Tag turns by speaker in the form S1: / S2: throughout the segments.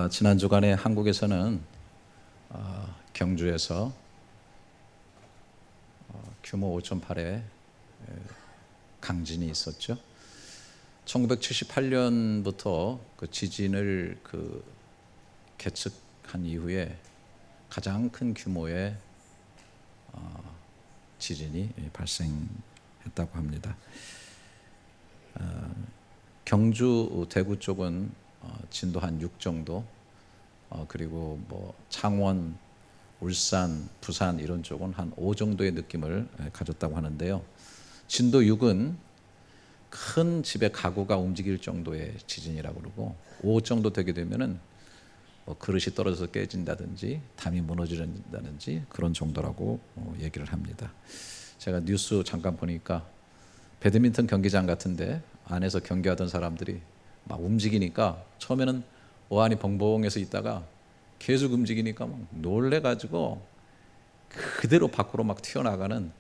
S1: 지난 주간에 한국에서는 경주에서 규모 5.8의 강진이 있었죠. 1978년부터 그 지진을 계측한 이후에 가장 큰 규모의 지진이 발생했다고 합니다. 경주, 대구 쪽은 진도 한 6 정도, 그리고 창원, 울산, 부산 이런 쪽은 한 5 정도의 느낌을 가졌다고 하는데요. 진도 6은 큰 집의 가구가 움직일 정도의 지진이라고 그러고, 5 정도 되게 되면은 그릇이 떨어져서 깨진다든지 담이 무너진다든지 그런 정도라고 얘기를 합니다. 제가 뉴스 잠깐 보니까 배드민턴 경기장 같은데 안에서 경기하던 사람들이 막 움직이니까 처음에는 어안이 벙벙해서 있다가 계속 움직이니까 막 놀래가지고 그대로 밖으로 막 튀어나가는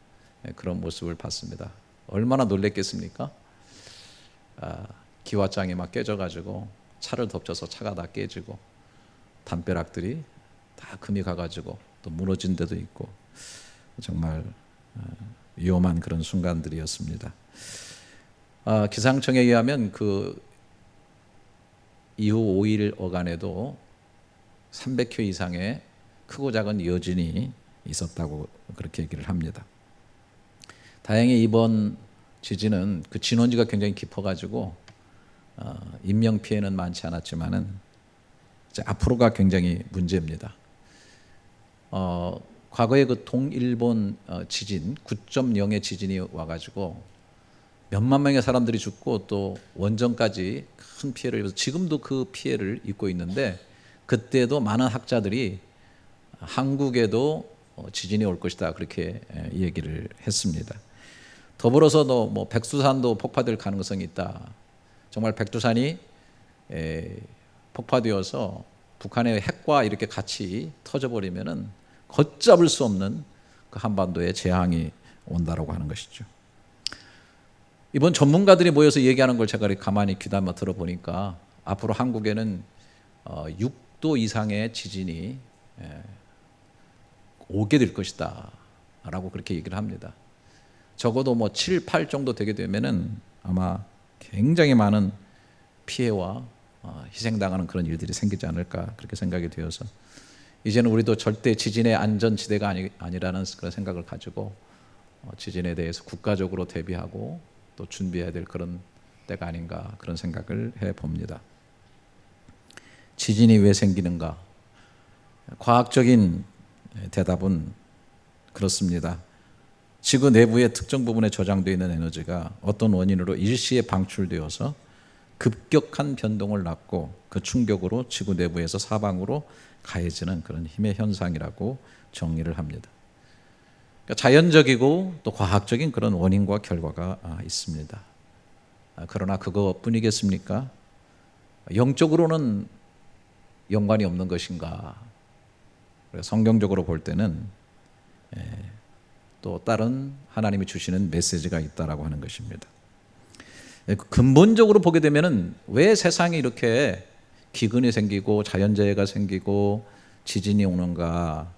S1: 그런 모습을 봤습니다. 얼마나 놀랬겠습니까? 기와장이 막 깨져가지고 차를 덮쳐서 차가 다 깨지고 담벼락들이 다 금이 가가지고 또 무너진 데도 있고 정말 위험한 그런 순간들이었습니다. 기상청에 의하면 그 이후 5일어간에도 300회 이상의 크고 작은 여진이 있었다고 그렇게 얘기를 합니다. 다행히 이번 지진은 그 진원지가 굉장히 깊어가지고 인명 피해는 많지 않았지만은 이제 앞으로가 굉장히 문제입니다. 과거에 그 동일본 지진 9.0의 지진이 와가지고 몇만 명의 사람들이 죽고 또 원전까지 큰 피해를 입어서 지금도 그 피해를 입고 있는데, 그때도 많은 학자들이 한국에도 지진이 올 것이다 그렇게 얘기를 했습니다. 더불어서도 백두산도 폭파될 가능성이 있다. 정말 백두산이 폭파되어서 북한의 핵과 이렇게 같이 터져버리면은 걷잡을 수 없는 그 한반도에 재앙이 온다라고 하는 것이죠. 이번 전문가들이 모여서 얘기하는 걸 제가 가만히 귀담아 들어보니까 앞으로 한국에는 6도 이상의 지진이 오게 될 것이다 라고 그렇게 얘기를 합니다. 적어도 7, 8 정도 되게 되면은 아마 굉장히 많은 피해와 희생당하는 그런 일들이 생기지 않을까 그렇게 생각이 되어서, 이제는 우리도 절대 지진의 안전지대가 아니라는 그런 생각을 가지고 지진에 대해서 국가적으로 대비하고 또 준비해야 될 그런 때가 아닌가 그런 생각을 해봅니다. 지진이 왜 생기는가? 과학적인 대답은 그렇습니다. 지구 내부의 특정 부분에 저장되어 있는 에너지가 어떤 원인으로 일시에 방출되어서 급격한 변동을 낳고 그 충격으로 지구 내부에서 사방으로 가해지는 그런 힘의 현상이라고 정의를 합니다. 그러니까 자연적이고 또 과학적인 그런 원인과 결과가 있습니다. 그러나 그것뿐이겠습니까? 영적으로는 연관이 없는 것인가? 성경적으로 볼 때는 또 다른 하나님이 주시는 메시지가 있다라고 하는 것입니다. 근본적으로 보게 되면은 왜 세상에 이렇게 기근이 생기고 자연재해가 생기고 지진이 오는가?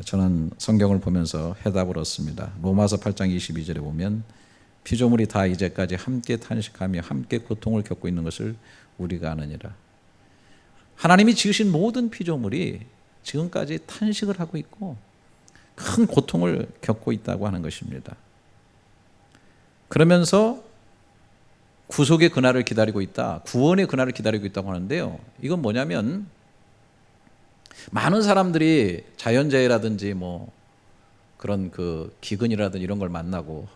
S1: 저는 성경을 보면서 해답을 얻습니다. 로마서 8장 22절에 보면 피조물이 다 이제까지 함께 탄식하며 함께 고통을 겪고 있는 것을 우리가 아느니라. 하나님이 지으신 모든 피조물이 지금까지 탄식을 하고 있고 큰 고통을 겪고 있다고 하는 것입니다. 그러면서 구속의 그날을 기다리고 있다, 구원의 그날을 기다리고 있다고 하는데요. 이건 뭐냐면 많은 사람들이 자연재해라든지 그런 그 기근이라든지 이런 걸 만나고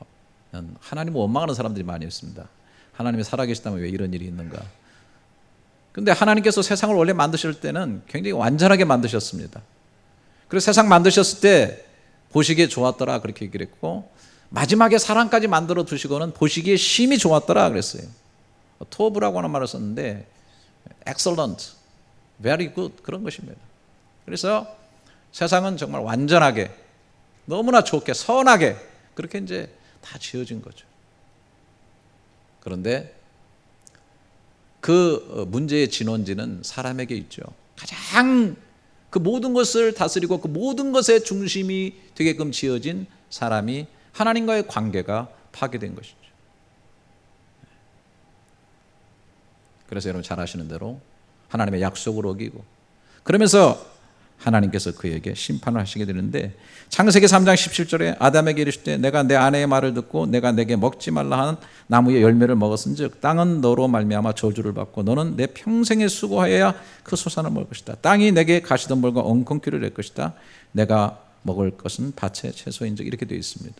S1: 하나님을 원망하는 사람들이 많이 있습니다. 하나님이 살아계시다면 왜 이런 일이 있는가? 근데 하나님께서 세상을 원래 만드실 때는 굉장히 완전하게 만드셨습니다. 그래서 세상 만드셨을 때 보시기에 좋았더라 그렇게 얘기를 했고, 마지막에 사람까지 만들어 두시고는 보시기에 심히 좋았더라 그랬어요. 토브라고 하는 말을 썼는데 excellent, very good 그런 것입니다. 그래서 세상은 정말 완전하게 너무나 좋게 선하게 그렇게 이제 다 지어진 거죠. 그런데 그 문제의 진원지는 사람에게 있죠. 가장 그 모든 것을 다스리고 그 모든 것의 중심이 되게끔 지어진 사람이 하나님과의 관계가 파괴된 것이죠. 그래서 여러분 잘 아시는 대로 하나님의 약속을 어기고, 그러면서 하나님께서 그에게 심판을 하시게 되는데, 창세기 3장 17절에 아담에게 이르시되 내가 내 아내의 말을 듣고 내가 내게 먹지 말라 하는 나무의 열매를 먹었은즉 땅은 너로 말미암아 저주를 받고 너는 내 평생에 수고하여야 그 소산을 먹을 것이다. 땅이 내게 가시덤불과 엉겅퀴를 낼 것이다. 내가 먹을 것은 밭의 채소인즉, 이렇게 되어 있습니다.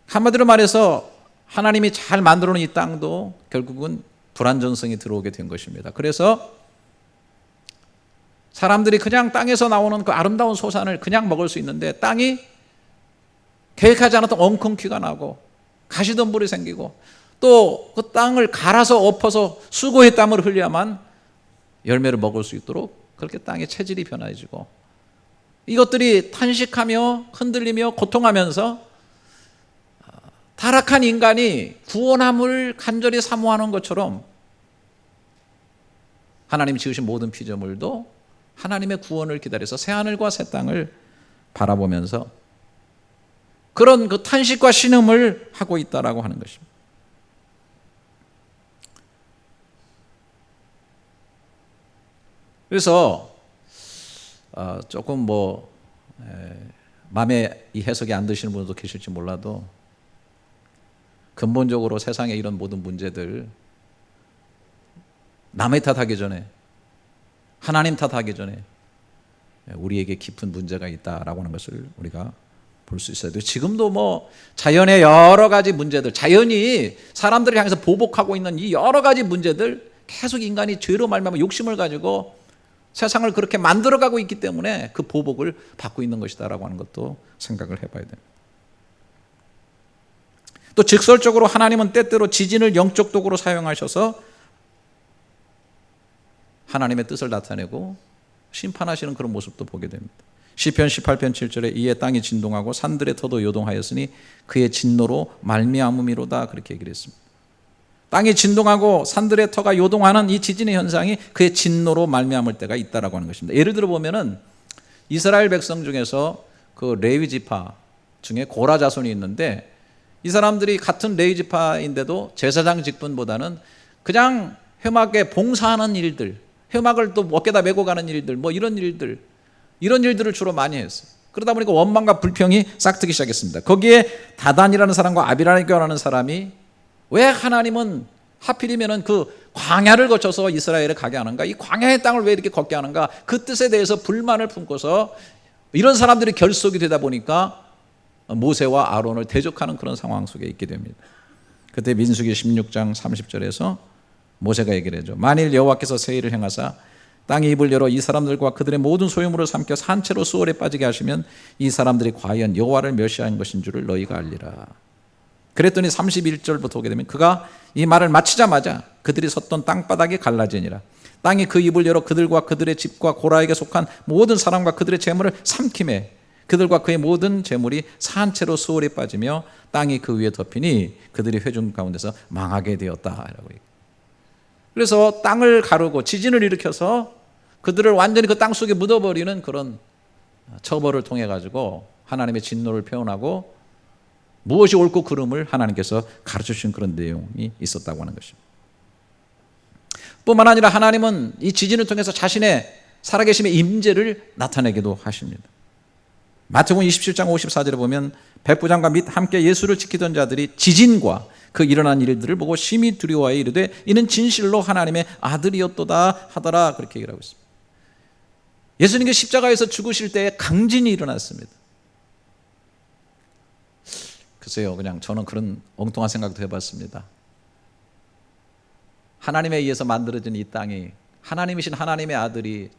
S1: 한마디로 말해서 하나님이 잘 만들어 놓은 이 땅도 결국은 불완전성이 들어오게 된 것입니다. 그래서 사람들이 그냥 땅에서 나오는 그 아름다운 소산을 그냥 먹을 수 있는데, 땅이 계획하지 않았던 엉겅퀴가 나고 가시덤불이 생기고, 또 그 땅을 갈아서 엎어서 수고의 땀을 흘려야만 열매를 먹을 수 있도록 그렇게 땅의 체질이 변화해지고, 이것들이 탄식하며 흔들리며 고통하면서 타락한 인간이 구원함을 간절히 사모하는 것처럼 하나님이 지으신 모든 피조물도 하나님의 구원을 기다려서 새하늘과 새 땅을 바라보면서 그런 그 탄식과 신음을 하고 있다라고 하는 것입니다. 그래서 조금 마음에 이 해석이 안 드시는 분도 계실지 몰라도, 근본적으로 세상의 이런 모든 문제들 남의 탓하기 전에, 하나님 탓하기 전에 우리에게 깊은 문제가 있다라고 하는 것을 우리가 볼 수 있어야 돼요. 지금도 자연의 여러 가지 문제들, 자연이 사람들을 향해서 보복하고 있는 이 여러 가지 문제들, 계속 인간이 죄로 말미암아 욕심을 가지고 세상을 그렇게 만들어가고 있기 때문에 그 보복을 받고 있는 것이다라고 하는 것도 생각을 해봐야 됩니다. 또 직설적으로 하나님은 때때로 지진을 영적 도구로 사용하셔서 하나님의 뜻을 나타내고 심판하시는 그런 모습도 보게 됩니다. 시편 18편 7절에 이에 땅이 진동하고 산들의 터도 요동하였으니 그의 진노로 말미암음이로다, 그렇게 얘기를 했습니다. 땅이 진동하고 산들의 터가 요동하는 이 지진의 현상이 그의 진노로 말미암을 때가 있다라고 하는 것입니다. 예를 들어 보면은 이스라엘 백성 중에서 그 레위 지파 중에 고라 자손이 있는데, 이 사람들이 같은 레위 지파인데도 제사장 직분보다는 그냥 회막에 봉사하는 일들, 회막을 또 어깨다 메고 가는 일들, 이런 일들을 주로 많이 했어요. 그러다 보니까 원망과 불평이 싹트기 시작했습니다. 거기에 다단이라는 사람과 아비라라는 사람이 왜 하나님은 하필이면은 그 광야를 거쳐서 이스라엘에 가게 하는가, 이 광야의 땅을 왜 이렇게 걷게 하는가, 그 뜻에 대해서 불만을 품고서 이런 사람들이 결속이 되다 보니까 모세와 아론을 대적하는 그런 상황 속에 있게 됩니다. 그때 민수기 16장 30절에서 모세가 얘기를 해줘. 만일 여호와께서 세일을 행하사 땅의 입을 열어 이 사람들과 그들의 모든 소유물을 삼켜 산채로 수월에 빠지게 하시면 이 사람들이 과연 여호와를 멸시한 것인 줄을 너희가 알리라. 그랬더니 31절부터 오게 되면 그가 이 말을 마치자마자 그들이 섰던 땅바닥이 갈라지니라. 땅이 그 입을 열어 그들과 그들의 집과 고라에게 속한 모든 사람과 그들의 재물을 삼킴에 그들과 그의 모든 재물이 산채로 수월에 빠지며 땅이 그 위에 덮이니 그들이 회중 가운데서 망하게 되었다라고. 그래서 땅을 가르고 지진을 일으켜서 그들을 완전히 그 땅 속에 묻어버리는 그런 처벌을 통해 가지고 하나님의 진노를 표현하고 무엇이 옳고 그름을 하나님께서 가르쳐 주신 그런 내용이 있었다고 하는 것입니다. 뿐만 아니라 하나님은 이 지진을 통해서 자신의 살아계심의 임재를 나타내기도 하십니다. 마태복음 27장 54절에 보면 백부장과 및 함께 예수를 지키던 자들이 지진과 그 일어난 일들을 보고 심히 두려워하여 이르되 이는 진실로 하나님의 아들이었도다 하더라, 그렇게 얘기를 하고 있습니다. 예수님께 십자가에서 죽으실 때에 강진이 일어났습니다. 글쎄요, 그냥 저는 그런 엉뚱한 생각도 해봤습니다. 하나님에 의해서 만들어진 이 땅이, 하나님이신 하나님의 아들이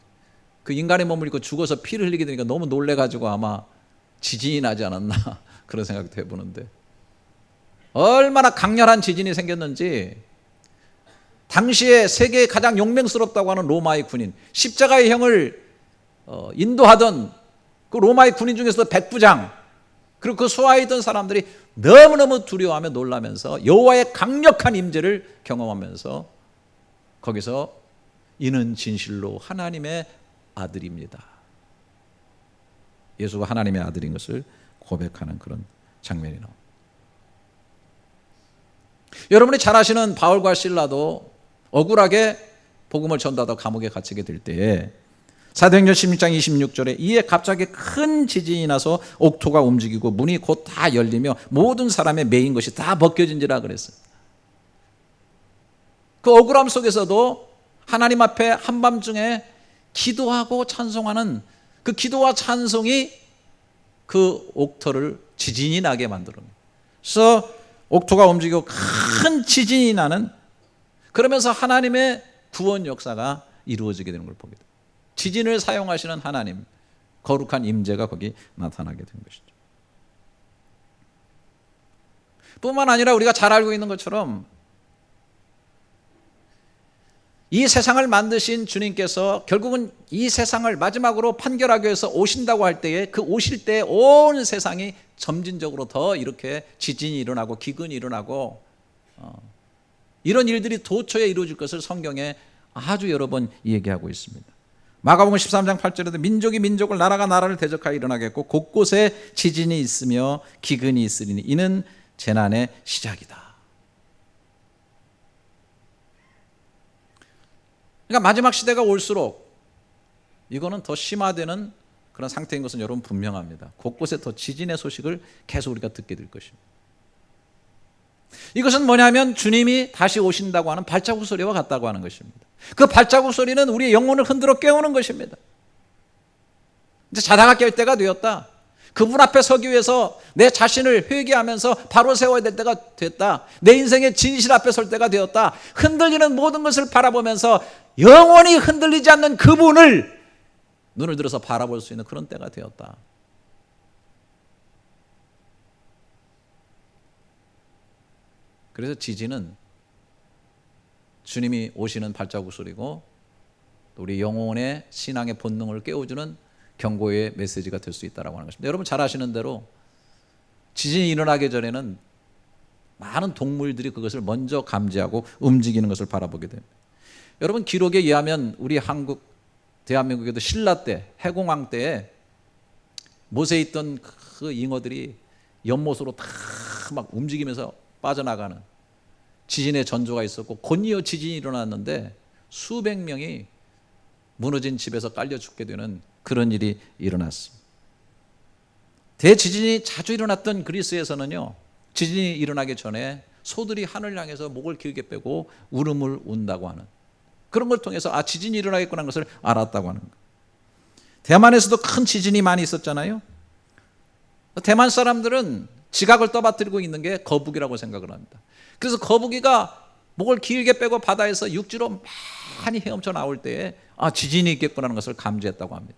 S1: 그 인간의 몸을 입고 죽어서 피를 흘리게 되니까 너무 놀래가지고 아마 지진이 나지 않았나 그런 생각도 해보는데, 얼마나 강렬한 지진이 생겼는지 당시에 세계에 가장 용맹스럽다고 하는 로마의 군인, 십자가의 형을 인도하던 그 로마의 군인 중에서도 백부장, 그리고 그 소하에 있던 사람들이 너무너무 두려워하며 놀라면서 여호와의 강력한 임재를 경험하면서 거기서 이는 진실로 하나님의 아들입니다. 예수가 하나님의 아들인 것을 고백하는 그런 장면이 나옵니다. 여러분이 잘 아시는 바울과 실라도 억울하게 복음을 전도하다 감옥에 갇히게 될 때에 사도행전 16장 26절에 이에 갑자기 큰 지진이 나서 옥토가 움직이고 문이 곧 다 열리며 모든 사람의 매인 것이 다 벗겨진지라 그랬어요. 그 억울함 속에서도 하나님 앞에 한밤중에 기도하고 찬송하는 그 기도와 찬송이 그 옥토를 지진이 나게 만들어냅니다. 그래서 옥토가 움직이고 큰 지진이 나는, 그러면서 하나님의 구원 역사가 이루어지게 되는 걸 보게 됩니다. 지진을 사용하시는 하나님, 거룩한 임재가 거기 나타나게 된 것이죠. 뿐만 아니라 우리가 잘 알고 있는 것처럼 이 세상을 만드신 주님께서 결국은 이 세상을 마지막으로 판결하기 위해서 오신다고 할 때에 그 오실 때 온 세상이 점진적으로 더 이렇게 지진이 일어나고 기근이 일어나고 이런 일들이 도처에 이루어질 것을 성경에 아주 여러 번 얘기하고 있습니다. 마가복음 13장 8절에도 민족이 민족을 나라가 나라를 대적하여 일어나겠고 곳곳에 지진이 있으며 기근이 있으리니 이는 재난의 시작이다. 그러니까 마지막 시대가 올수록 이거는 더 심화되는 그런 상태인 것은 여러분 분명합니다. 곳곳에 더 지진의 소식을 계속 우리가 듣게 될 것입니다. 이것은 뭐냐면 주님이 다시 오신다고 하는 발자국 소리와 같다고 하는 것입니다. 그 발자국 소리는 우리의 영혼을 흔들어 깨우는 것입니다. 이제 자다가 깰 때가 되었다. 그분 앞에 서기 위해서 내 자신을 회개하면서 바로 세워야 될 때가 됐다. 내 인생의 진실 앞에 설 때가 되었다. 흔들리는 모든 것을 바라보면서 영원히 흔들리지 않는 그분을 눈을 들어서 바라볼 수 있는 그런 때가 되었다. 그래서 지진은 주님이 오시는 발자국 소리고 우리 영혼의 신앙의 본능을 깨워주는 경고의 메시지가 될 수 있다고 하는 것입니다. 여러분 잘 아시는 대로 지진이 일어나기 전에는 많은 동물들이 그것을 먼저 감지하고 움직이는 것을 바라보게 됩니다. 여러분 기록에 의하면 우리 한국, 대한민국에도 신라 때, 해공왕 때에 못에 있던 그 잉어들이 연못으로 다 막 움직이면서 빠져나가는 지진의 전조가 있었고 곧이어 지진이 일어났는데 수백 명이 무너진 집에서 깔려 죽게 되는 그런 일이 일어났습니다. 대지진이 자주 일어났던 그리스에서는요, 지진이 일어나기 전에 소들이 하늘을 향해서 목을 길게 빼고 울음을 운다고 하는 그런 걸 통해서 지진이 일어나겠구나 하는 것을 알았다고 하는 거예요. 대만에서도 큰 지진이 많이 있었잖아요. 대만 사람들은 지각을 떠받들고 있는 게 거북이라고 생각을 합니다. 그래서 거북이가 목을 길게 빼고 바다에서 육지로 많이 헤엄쳐 나올 때에 지진이 있겠구나 하는 것을 감지했다고 합니다.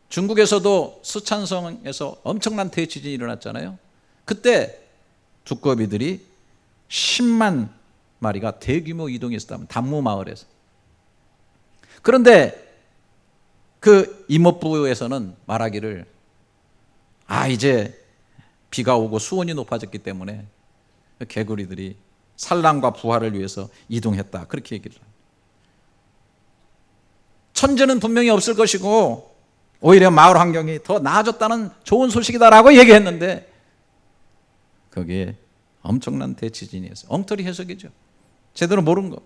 S1: 중국에서도 스촨성에서 엄청난 대지진이 일어났잖아요. 그때 두꺼비들이 10만 마리가 대규모 이동이 있었다면 단무 마을에서. 그런데 그 임업부에서는 말하기를 이제 비가 오고 수온이 높아졌기 때문에 개구리들이 산란과 부화를 위해서 이동했다, 그렇게 얘기를 합니다. 천재는 분명히 없을 것이고 오히려 마을 환경이 더 나아졌다는 좋은 소식이다라고 얘기했는데 거기에 엄청난 대지진이 있어요. 엉터리 해석이죠. 제대로 모른 거.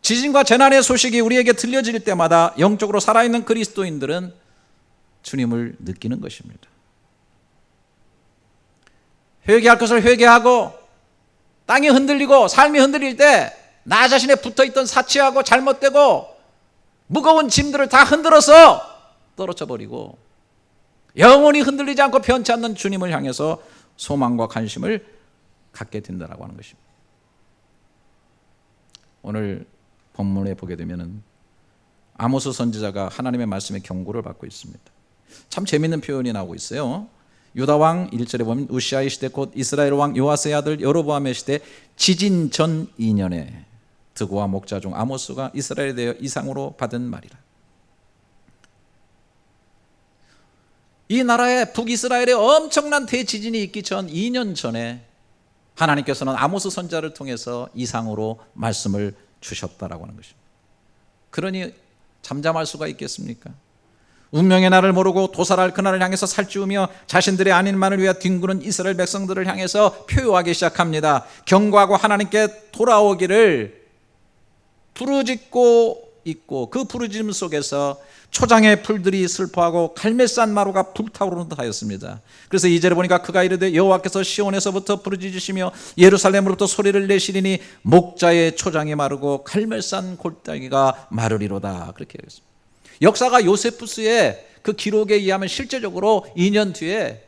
S1: 지진과 재난의 소식이 우리에게 들려질 때마다 영적으로 살아있는 그리스도인들은 주님을 느끼는 것입니다. 회개할 것을 회개하고 땅이 흔들리고 삶이 흔들릴 때 나 자신에 붙어있던 사치하고 잘못되고 무거운 짐들을 다 흔들어서 떨어져 버리고 영원히 흔들리지 않고 변치 않는 주님을 향해서 소망과 관심을 갖게 된다고 하는 것입니다. 오늘 본문에 보게 되면 아모스 선지자가 하나님의 말씀의 경고를 받고 있습니다. 참 재미있는 표현이 나오고 있어요. 유다왕 1절에 보면 우시아의 시대 곧 이스라엘 왕 요아스의 아들 여로보암의 시대 지진 전 2년에 드고와 목자 중 아모스가 이스라엘에 대하여 이상으로 받은 말이라. 이 나라에 북이스라엘에 엄청난 대지진이 있기 전 2년 전에 하나님께서는 아모스 선지자를 통해서 이상으로 말씀을 주셨다라고 하는 것입니다. 그러니 잠잠할 수가 있겠습니까? 운명의 날을 모르고 도살할 그날을 향해서 살찌우며 자신들의 아닌만을 위해 뒹구는 이스라엘 백성들을 향해서 표효하기 시작합니다. 경고하고 하나님께 돌아오기를 부르짖고 있고, 그 부르짖음 속에서 초장의 풀들이 슬퍼하고 갈멜산 마루가 불타오르는 듯 하였습니다. 그래서 2절에 보니까 그가 이르되 여호와께서 시온에서부터 부르짖으시며 예루살렘으로부터 소리를 내시리니 목자의 초장이 마르고 갈멜산 골짜기가 마르리로다. 그렇게 얘기했습니다. 역사가 요세푸스의 그 기록에 의하면 실제적으로 2년 뒤에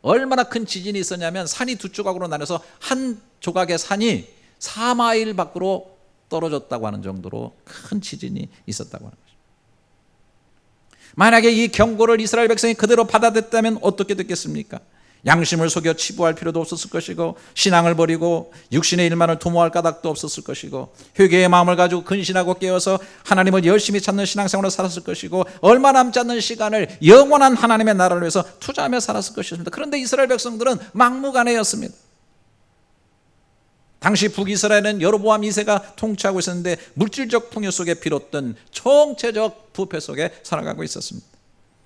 S1: 얼마나 큰 지진이 있었냐면, 산이 두 조각으로 나눠서 한 조각의 산이 4마일 밖으로 떨어졌다고 하는 정도로 큰 지진이 있었다고 하는 것입니다. 만약에 이 경고를 이스라엘 백성이 그대로 받아들였다면 어떻게 됐겠습니까? 양심을 속여 치부할 필요도 없었을 것이고, 신앙을 버리고 육신의 일만을 도모할 까닭도 없었을 것이고, 회개의 마음을 가지고 근신하고 깨어서 하나님을 열심히 찾는 신앙생활을 살았을 것이고, 얼마 남지 않는 시간을 영원한 하나님의 나라를 위해서 투자하며 살았을 것입니다. 그런데 이스라엘 백성들은 막무가내였습니다. 당시 북이스라엘은 여로보암 2세가 통치하고 있었는데 물질적 풍요 속에 비롯된 총체적 부패 속에 살아가고 있었습니다.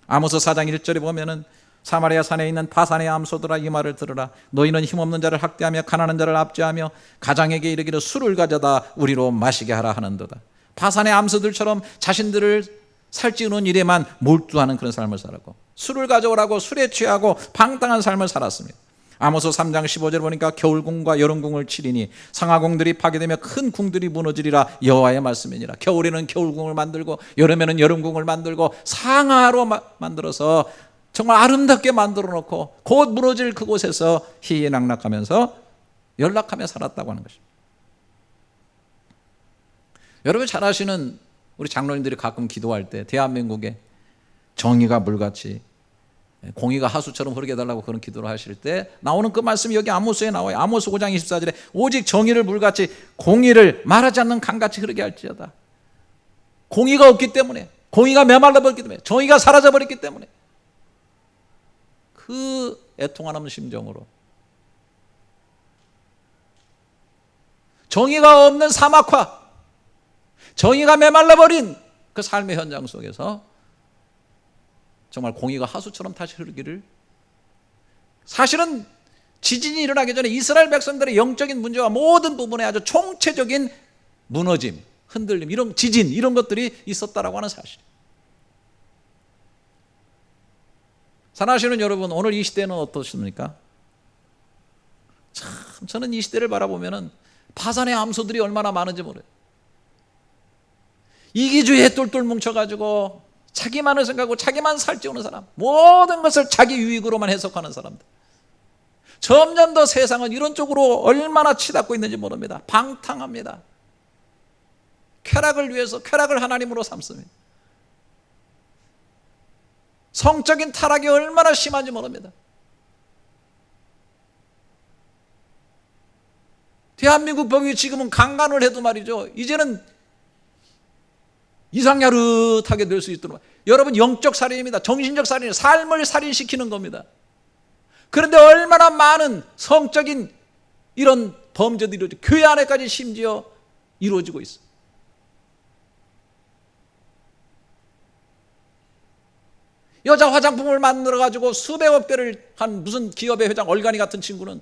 S1: 아모스 4장 1절에 보면은 사마리아 산에 있는 바산의 암소들아 이 말을 들으라. 너희는 힘없는 자를 학대하며 가난한 자를 압제하며 가장에게 이르기를 술을 가져다 우리로 마시게 하라 하는도다. 바산의 암소들처럼 자신들을 살찌우는 일에만 몰두하는 그런 삶을 살았고, 술을 가져오라고 술에 취하고 방탕한 삶을 살았습니다. 아모스 3장 15절에 보니까 겨울궁과 여름궁을 치리니 상하궁들이 파괴되며 큰 궁들이 무너지리라 여호와의 말씀이니라. 겨울에는 겨울궁을 만들고 여름에는 여름궁을 만들고 상하로 만들어서 정말 아름답게 만들어 놓고 곧 무너질 그곳에서 희희낙낙하면서 연락하며 살았다고 하는 것입니다. 여러분 잘 아시는 우리 장로님들이 가끔 기도할 때 대한민국에 정의가 물같이 공의가 하수처럼 흐르게 해달라고 그런 기도를 하실 때 나오는 그 말씀이 여기 아모스에 나와요. 아모스 5장 24절에 오직 정의를 물같이 공의를 말하지 않는 강같이 흐르게 할지어다. 공의가 없기 때문에, 공의가 메말라 버렸기 때문에, 정의가 사라져 버렸기 때문에 그 애통하는 심정으로 정의가 없는 사막화, 정의가 메말라 버린 그 삶의 현장 속에서 정말 공의가 하수처럼 다시 흐르기를, 사실은 지진이 일어나기 전에 이스라엘 백성들의 영적인 문제와 모든 부분에 아주 총체적인 무너짐, 흔들림, 이런 지진, 이런 것들이 있었다라고 하는 사실. 사랑하시는 여러분, 오늘 이 시대는 어떻습니까? 참 저는 이 시대를 바라보면은 바산의 암소들이 얼마나 많은지 모르요. 이기주의에 똘똘 뭉쳐가지고 자기만을 생각하고 자기만 살찌우는 사람, 모든 것을 자기 유익으로만 해석하는 사람들. 점점 더 세상은 이런 쪽으로 얼마나 치닫고 있는지 모릅니다. 방탕합니다. 쾌락을 위해서 쾌락을 하나님으로 삼습니다. 성적인 타락이 얼마나 심한지 모릅니다. 대한민국 법이 지금은 강간을 해도 말이죠, 이제는 이상야릇하게 될 수 있도록, 여러분 영적 살인입니다. 정신적 살인, 삶을 살인시키는 겁니다. 그런데 얼마나 많은 성적인 이런 범죄들이 이루어지고 교회 안에까지 심지어 이루어지고 있어요. 여자 화장품을 만들어가지고 수백억 개를 한 무슨 기업의 회장 얼간이 같은 친구는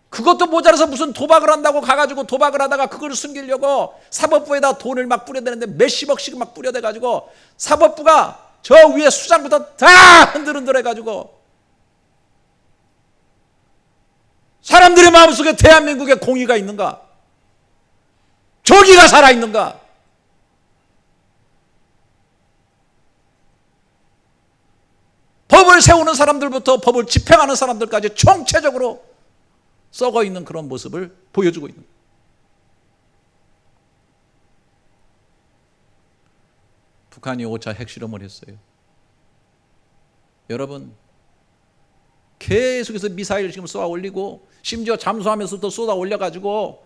S1: 그것도 모자라서 무슨 도박을 한다고 가가지고 도박을 하다가 그걸 숨기려고 사법부에다 돈을 막 뿌려대는데 몇십억씩 막 뿌려대가지고 사법부가 저 위에 수장부터 다 흔들흔들해가지고 사람들의 마음속에 대한민국에 공의가 있는가? 정의가 살아있는가? 법을 세우는 사람들부터 법을 집행하는 사람들까지 총체적으로 썩어 있는 그런 모습을 보여주고 있는 거예요. 북한이 5차 핵실험을 했어요. 여러분 계속해서 미사일을 지금 쏘아 올리고 심지어 잠수하면서도 쏘아 올려가지고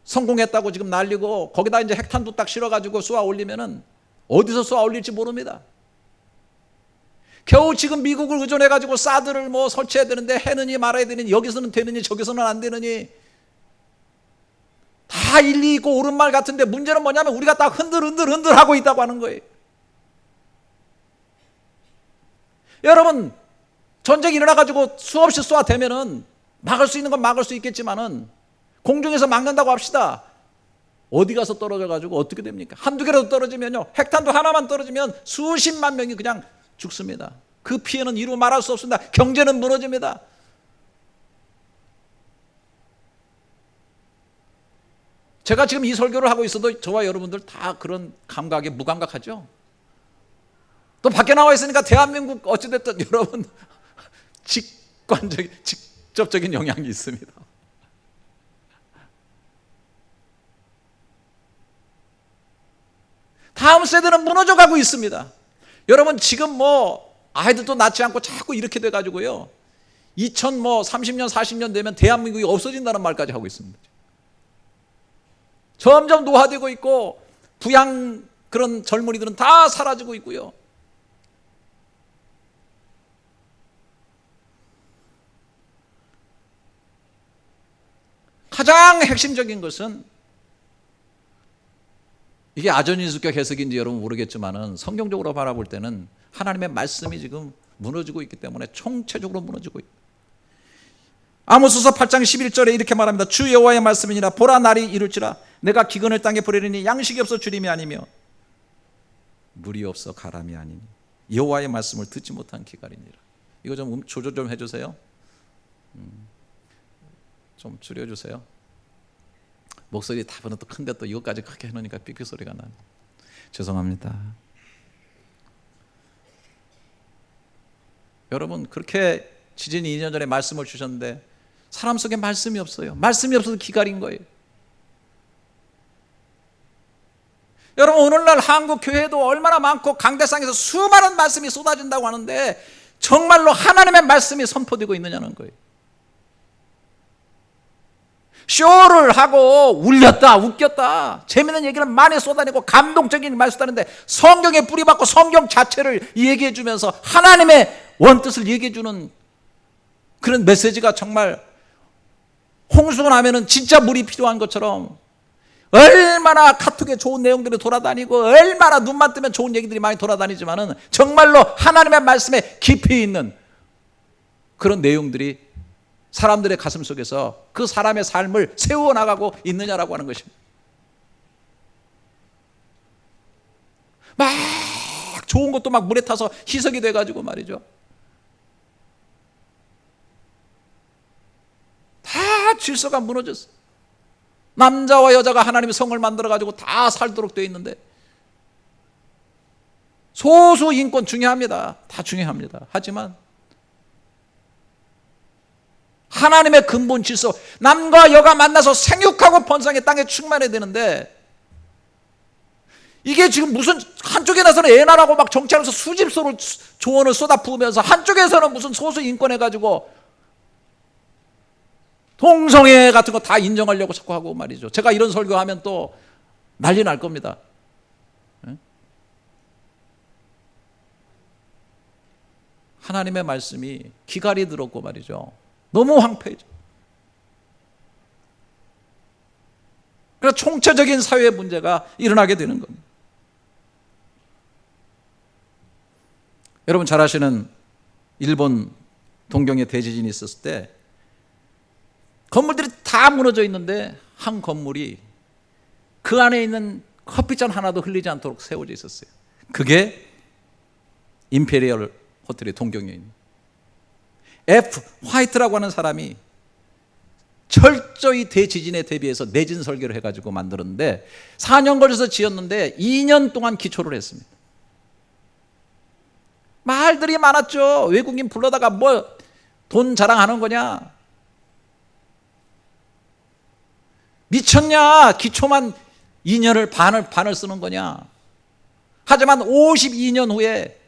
S1: 성공했다고 지금 날리고 거기다 이제 핵탄두 딱 실어가지고 쏘아 올리면은 어디서 쏘아 올릴지 모릅니다. 겨우 지금 미국을 의존해가지고 사드를 뭐 설치해야 되는데 해느니 말아야 되느니, 여기서는 되느니 저기서는 안 되느니, 다 일리 있고 옳은 말 같은데 문제는 뭐냐면 우리가 딱 흔들 하고 있다고 하는 거예요. 여러분, 전쟁이 일어나가지고 수없이 쏘아대면은 막을 수 있는 건 막을 수 있겠지만은 공중에서 막는다고 합시다. 어디 가서 떨어져가지고 어떻게 됩니까? 한두 개라도 떨어지면요, 핵탄두 하나만 떨어지면 수십만 명이 그냥 죽습니다. 그 피해는 이루 말할 수 없습니다. 경제는 무너집니다. 제가 지금 이 설교를 하고 있어도 저와 여러분들 다 그런 감각에 무감각하죠? 또 밖에 나와 있으니까 대한민국 어찌됐든 여러분 직접적인 영향이 있습니다. 다음 세대는 무너져가고 있습니다. 여러분, 지금 뭐 아이들도 낳지 않고 자꾸 이렇게 돼가지고요, 2030년 40년 되면 대한민국이 없어진다는 말까지 하고 있습니다. 점점 노화되고 있고 부양 그런 젊은이들은 다 사라지고 있고요. 가장 핵심적인 것은, 이게 아전인수격 해석인지 여러분 모르겠지만은 성경적으로 바라볼 때는 하나님의 말씀이 지금 무너지고 있기 때문에 총체적으로 무너지고 있다. 아모스서 8장 11절에 이렇게 말합니다. 주 여호와의 말씀이니라. 보라, 날이 이룰지라. 내가 기근을 땅에 보내리니 양식이 없어 주림이 아니며 물이 없어 가람이 아니니 여호와의 말씀을 듣지 못한 기갈이니라. 이거 좀 조절 좀 해주세요. 좀 줄여주세요. 목소리 답은 또 큰데 또 이것까지 크게 해놓으니까 삑삑 소리가 나네. 죄송합니다. 여러분, 그렇게 지진이 2년 전에 말씀을 주셨는데 사람 속에 말씀이 없어요. 말씀이 없어서 기갈인 거예요. 여러분, 오늘날 한국 교회도 얼마나 많고 강대상에서 수많은 말씀이 쏟아진다고 하는데 정말로 하나님의 말씀이 선포되고 있느냐는 거예요. 쇼를 하고 울렸다 웃겼다 재밌는 얘기를 많이 쏟아내고 감동적인 말 쏟아내는데 성경에 뿌리박고 성경 자체를 얘기해 주면서 하나님의 원뜻을 얘기해 주는 그런 메시지가 정말 홍수가 나면은 진짜 물이 필요한 것처럼 얼마나 카톡에 좋은 내용들이 돌아다니고 얼마나 눈만 뜨면 좋은 얘기들이 많이 돌아다니지만은 정말로 하나님의 말씀에 깊이 있는 그런 내용들이 사람들의 가슴 속에서 그 사람의 삶을 세워나가고 있느냐라고 하는 것입니다. 막 좋은 것도 막 물에 타서 희석이 돼가지고 말이죠, 다 질서가 무너졌어. 남자와 여자가 하나님의 성을 만들어가지고 다 살도록 되어 있는데, 소수 인권 중요합니다. 다 중요합니다. 하지만 하나님의 근본 질서, 남과 여가 만나서 생육하고 번성의 땅에 충만해야 되는데, 이게 지금 무슨 한쪽에 나서는 애나라고 막 정치하면서 수집소로 조언을 쏟아부으면서 한쪽에서는 무슨 소수 인권 해가지고 동성애 같은 거 다 인정하려고 자꾸 하고 말이죠. 제가 이런 설교하면 또 난리 날 겁니다. 하나님의 말씀이 기갈이 들었고 말이죠, 너무 황폐해져. 그래서 총체적인 사회 문제가 일어나게 되는 겁니다. 여러분 잘 아시는 일본 동경에 대지진이 있었을 때 건물들이 다 무너져 있는데 한 건물이 그 안에 있는 커피잔 하나도 흘리지 않도록 세워져 있었어요. 그게 임페리얼 호텔의 동경에 있는 F. 화이트라고 하는 사람이 철저히 대지진에 대비해서 내진 설계를 해가지고 만들었는데 4년 걸려서 지었는데 2년 동안 기초를 했습니다. 말들이 많았죠. 외국인 불러다가 뭐 돈 자랑하는 거냐, 미쳤냐, 기초만 2년을 반을 쓰는 거냐. 하지만 52년 후에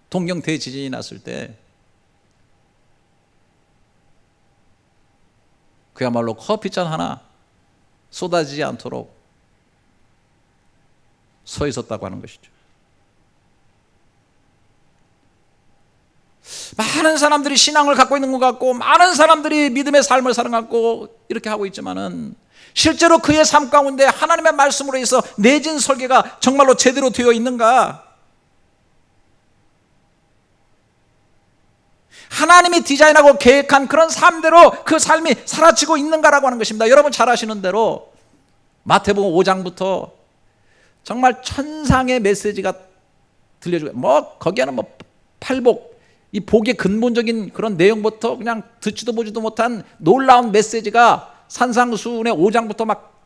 S1: 동경 대지진이 났을 때 그야말로 커피잔 하나 쏟아지지 않도록 서 있었다고 하는 것이죠. 많은 사람들이 신앙을 갖고 있는 것 같고 많은 사람들이 믿음의 삶을 사는 것 같고 이렇게 하고 있지만은 실제로 그의 삶 가운데 하나님의 말씀으로 해서 내진 설계가 정말로 제대로 되어 있는가? 하나님이 디자인하고 계획한 그런 삶대로 그 삶이 사라지고 있는가라고 하는 것입니다. 여러분 잘 아시는 대로 마태복음 5장부터 정말 천상의 메시지가 들려주고, 뭐 거기에는 뭐 팔복, 이 복의 근본적인 그런 내용부터 그냥 듣지도 보지도 못한 놀라운 메시지가 산상수훈의 5장부터 막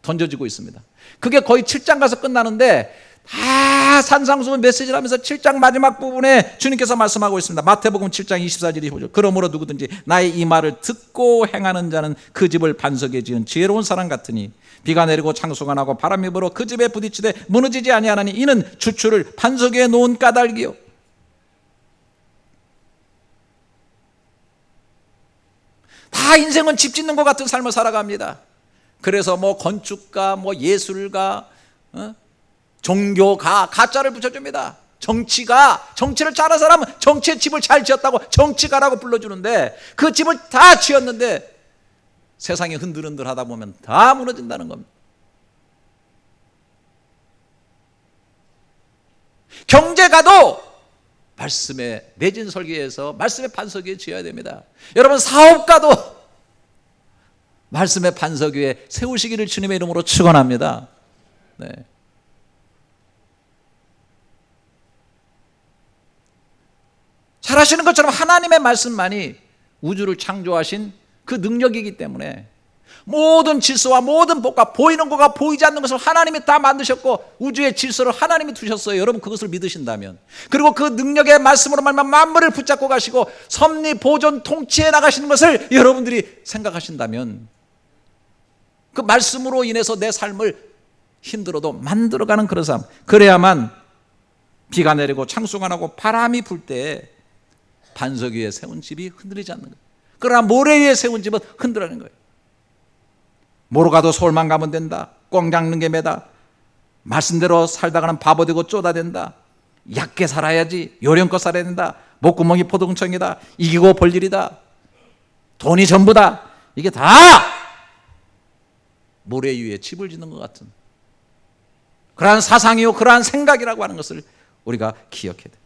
S1: 던져지고 있습니다. 그게 거의 7장 가서 끝나는데 다 산상수훈 메시지를 하면서 7장 마지막 부분에 주님께서 말씀하고 있습니다. 마태복음 7장 24절이 보죠. 그러므로 누구든지 나의 이 말을 듣고 행하는 자는 그 집을 반석에 지은 지혜로운 사람 같으니 비가 내리고 창수가 나고 바람이 불어 그 집에 부딪히되 무너지지 아니하나니 이는 주추를 반석 위에 놓은 까닭이요. 다 인생은 집 짓는 것 같은 삶을 살아갑니다. 그래서 뭐 건축가, 뭐 예술가, 종교가 가짜를 붙여줍니다. 정치를 잘하는 사람은 정치의 집을 잘 지었다고 정치가라고 불러주는데 그 집을 다 지었는데 세상이 흔들흔들 하다 보면 다 무너진다는 겁니다. 경제가도 말씀의 내진 설계에서 말씀의 반석 위에 지어야 됩니다. 여러분 사업가도 말씀의 반석 위에 세우시기를 주님의 이름으로 축원합니다. 네. 잘 아시는 것처럼 하나님의 말씀만이 우주를 창조하신 그 능력이기 때문에 모든 질서와 모든 복과 보이는 것과 보이지 않는 것을 하나님이 다 만드셨고 우주의 질서를 하나님이 두셨어요. 여러분 그것을 믿으신다면, 그리고 그 능력의 말씀으로 말미암아 만물을 붙잡고 가시고 섭리 보존 통치해 나가시는 것을 여러분들이 생각하신다면 그 말씀으로 인해서 내 삶을 힘들어도 만들어가는 그런 삶, 그래야만 비가 내리고 창수가 나고 바람이 불 때 반석 위에 세운 집이 흔들리지 않는 거예요. 그러나 모래 위에 세운 집은 흔들리는 거예요. 모로 가도 서울만 가면 된다. 꽁 잡는 게 매다. 말씀대로 살다가는 바보 되고 쪼다 된다. 얕게 살아야지. 요령껏 살아야 된다. 목구멍이 포동청이다. 이기고 볼 일이다. 돈이 전부다. 이게 다 모래 위에 집을 짓는 것 같은 그러한 사상이요, 그러한 생각이라고 하는 것을 우리가 기억해야 돼.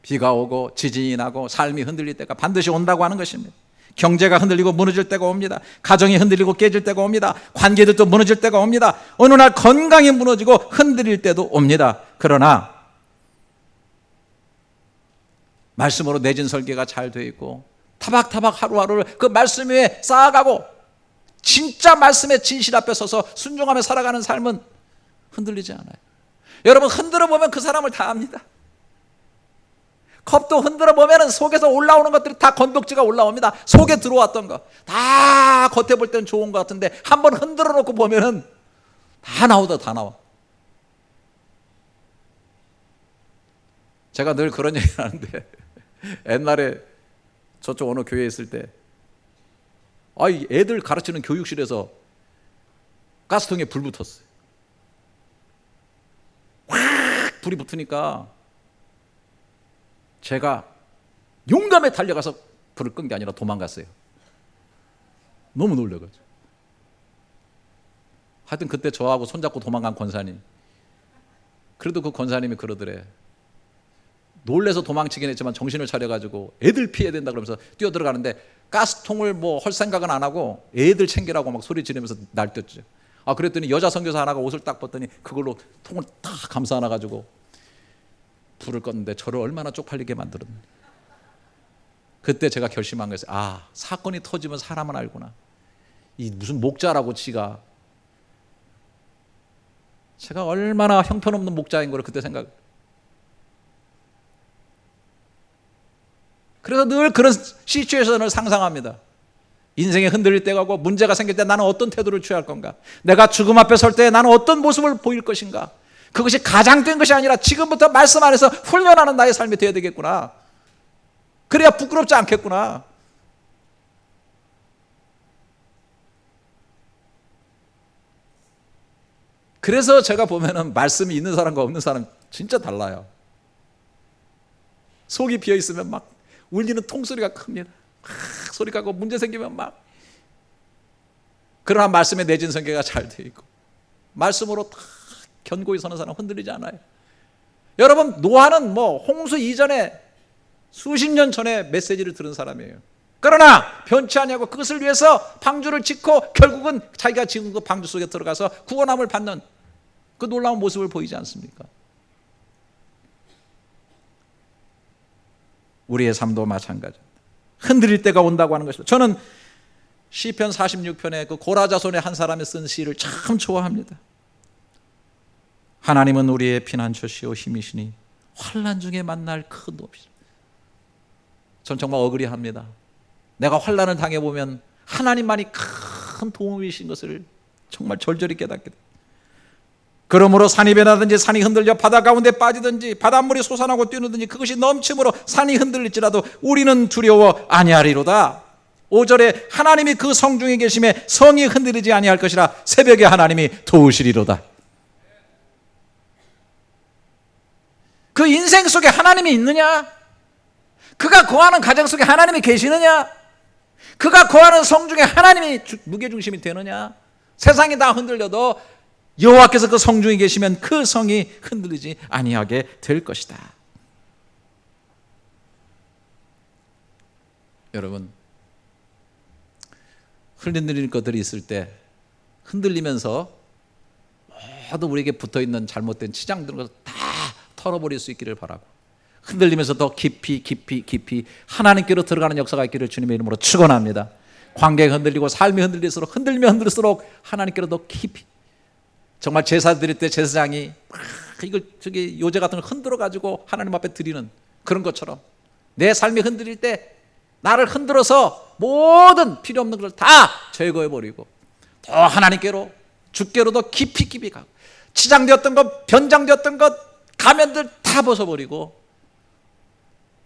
S1: 비가 오고 지진이 나고 삶이 흔들릴 때가 반드시 온다고 하는 것입니다. 경제가 흔들리고 무너질 때가 옵니다. 가정이 흔들리고 깨질 때가 옵니다. 관계들도 무너질 때가 옵니다. 어느 날 건강이 무너지고 흔들릴 때도 옵니다. 그러나 말씀으로 내진 설계가 잘 되어 있고 타박타박 하루하루를 그 말씀 위에 쌓아가고 진짜 말씀의 진실 앞에 서서 순종하며 살아가는 삶은 흔들리지 않아요. 여러분 흔들어 보면 그 사람을 다 압니다. 컵도 흔들어 보면 속에서 올라오는 것들이 다 건덕지가 올라옵니다. 속에 들어왔던 거 다 겉에 볼 때는 좋은 것 같은데 한번 흔들어 놓고 보면 다 나오다 다 나와. 제가 늘 그런 얘기를 하는데 옛날에 저쪽 어느 교회에 있을 때 애들 가르치는 교육실에서 가스통에 불 붙었어요. 확 불이 붙으니까 제가 용감에 달려가서 불을 끈 게 아니라 도망갔어요. 너무 놀라가지고. 하여튼 그때 저하고 손잡고 도망간 권사님, 그래도 그 권사님이 그러더래. 놀래서 도망치긴 했지만 정신을 차려가지고 애들 피해야 된다 그러면서 뛰어들어가는데 가스통을 뭐 할 생각은 안 하고 애들 챙기라고 막 소리 지르면서 날뛰었죠. 그랬더니 여자 선교사 하나가 옷을 딱 벗더니 그걸로 통을 다 감싸 안아가지고 불을 껐는데 저를 얼마나 쪽팔리게 만들었는지. 그때 제가 결심한 거였어요. 사건이 터지면 사람은 알구나. 이 무슨 목자라고 제가 얼마나 형편없는 목자인 걸 그때 생각. 그래서 늘 그런 시츄에이션을 상상합니다. 인생에 흔들릴 때가 오고 문제가 생길 때 나는 어떤 태도를 취할 건가? 내가 죽음 앞에 설 때 나는 어떤 모습을 보일 것인가? 그것이 가장된 것이 아니라 지금부터 말씀 안에서 훈련하는 나의 삶이 되어야 되겠구나. 그래야 부끄럽지 않겠구나. 그래서 제가 보면은 말씀이 있는 사람과 없는 사람 진짜 달라요. 속이 비어 있으면 막 울리는 통소리가 큽니다. 막 소리가 나고 문제 생기면 막. 그러나 말씀에 내진 성계가 잘 되어 있고 말씀으로 다 견고히 서는 사람 흔들리지 않아요. 여러분, 노아는 홍수 이전에 수십 년 전에 메시지를 들은 사람이에요. 그러나 변치 아니하고 그것을 위해서 방주를 짓고 결국은 자기가 지은 그 방주 속에 들어가서 구원함을 받는 그 놀라운 모습을 보이지 않습니까? 우리의 삶도 마찬가지입니다. 흔들릴 때가 온다고 하는 것입니다. 저는 시편 46편에 그 고라자손의 한 사람이 쓴 시를 참 좋아합니다. 하나님은 우리의 피난처시오 힘이시니 환난 중에 만날 큰 도움이시라. 전 정말 억울해합니다. 내가 환난을 당해보면 하나님만이 큰 도움이신 것을 정말 절절히 깨닫게 됩니다. 그러므로 산이 변하든지 산이 흔들려 바다 가운데 빠지든지 바닷물이 솟아나고 뛰는든지 그것이 넘침으로 산이 흔들릴지라도 우리는 두려워 아니하리로다. 5절에 하나님이 그 성중에 계심에 성이 흔들리지 아니할 것이라 새벽에 하나님이 도우시리로다. 그 인생 속에 하나님이 있느냐? 그가 거하는 가정 속에 하나님이 계시느냐? 그가 거하는 성중에 하나님이 무게중심이 되느냐? 세상이 다 흔들려도 여호와께서 그 성중에 계시면 그 성이 흔들리지 아니하게 될 것이다. 여러분, 흔들리는 것들이 있을 때 흔들리면서 모두 우리에게 붙어있는 잘못된 치장들을 다 털어버릴 수 있기를 바라고, 흔들리면서 더 깊이 하나님께로 들어가는 역사가 있기를 주님의 이름으로 축원합니다. 관계가 흔들리고 삶이 흔들릴수록 흔들리면 흔들릴수록 하나님께로 더 깊이, 정말 제사 드릴 때 제사장이 저기 요제 같은 걸 흔들어 가지고 하나님 앞에 드리는 그런 것처럼 내 삶이 흔들릴 때 나를 흔들어서 모든 필요 없는 것을 다 제거해 버리고 더 하나님께로, 주께로 더 깊이 가고, 치장되었던 것, 변장되었던 것, 가면들 다 벗어버리고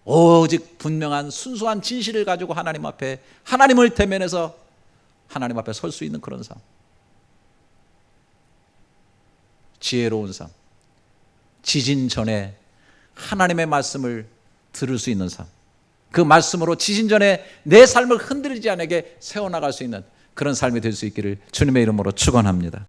S1: 오직 분명한 순수한 진실을 가지고 하나님 앞에, 하나님을 대면해서 하나님 앞에 설 수 있는 그런 삶, 지혜로운 삶, 지진 전에 하나님의 말씀을 들을 수 있는 삶, 그 말씀으로 지진 전에 내 삶을 흔들리지 않게 세워나갈 수 있는 그런 삶이 될 수 있기를 주님의 이름으로 축원합니다.